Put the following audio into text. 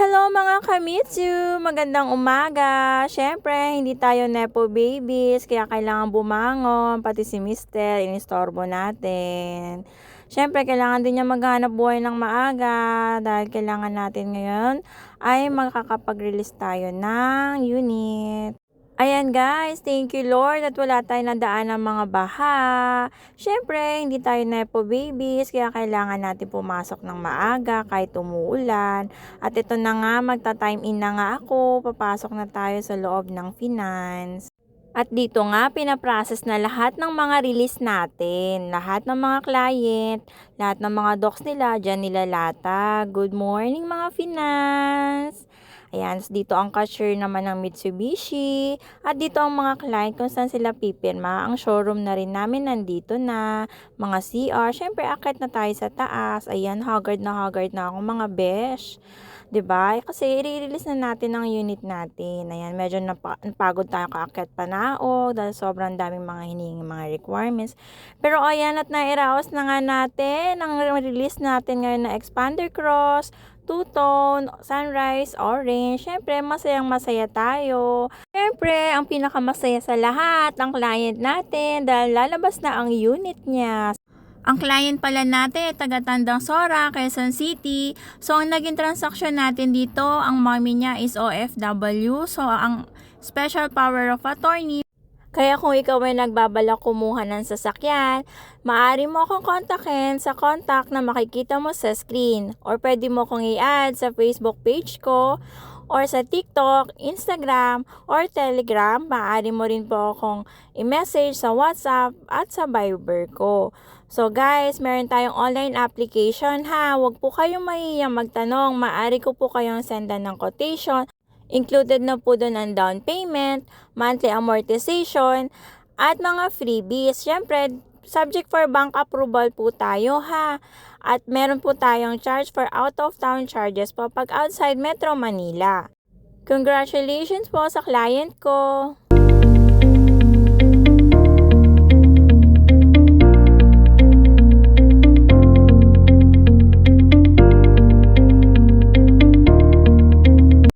Hello mga kamitsu! Magandang umaga! Siyempre, hindi tayo nepo babies, kaya kailangan bumangon, pati si Mister, inistorbo natin. Siyempre, kailangan din niya maghanap buhay ng maaga dahil kailangan natin ngayon ay makakapag-release tayo ng unit. Ayan guys, thank you Lord at wala tayong nadaan ng mga baha. Siyempre, hindi tayo nepo babies, kaya kailangan natin pumasok ng maaga kahit umuulan. At ito na nga, magta-time in na nga ako, papasok na tayo sa loob ng finance. At dito nga, pinaprocess na lahat ng mga release natin. Lahat ng mga client, lahat ng mga docs nila, dyan nila lata. Good morning mga finance! Ayan, dito ang cashier naman ng Mitsubishi. At dito ang mga client kung saan sila pipirma. Ang showroom na rin namin nandito na. Mga CR. Siyempre, akit na tayo sa taas. Ayan, haggard na ako mga besh. 'Di ba? Kasi i-release na natin ang unit natin. Ayan, medyo napagod tayo kaakyat panaog dahil sobrang daming mga hinihingi mga requirements. Pero ayan, at nairaos na nga natin ang release natin ngayon na expander cross, two-tone, sunrise, orange. Siyempre, masayang-masaya tayo. Siyempre, ang pinakamasaya sa lahat, ang client natin dahil lalabas na ang unit niya. Ang client pala natin, taga Tandang Sora, Quezon City. So, ang naging transaction natin dito, ang mommy niya is OFW. So, ang special power of attorney. Kaya kung ikaw ay nagbabalak kumuha ng sasakyan, maaari mo akong kontakin sa contact na makikita mo sa screen. Or pwede mo akong i-add sa Facebook page ko, or sa TikTok, Instagram, or Telegram. Maaari mo rin po akong i-message sa WhatsApp at sa Viber ko. So guys, meron tayong online application ha. Huwag po kayong mahihiyang magtanong. Maaari ko po kayong sendan ng quotation. Included na po doon ang down payment, monthly amortization, at mga freebies. Siyempre, subject for bank approval po tayo ha. At meron po tayong charge for out-of-town charges po pag outside Metro Manila. Congratulations po sa client ko!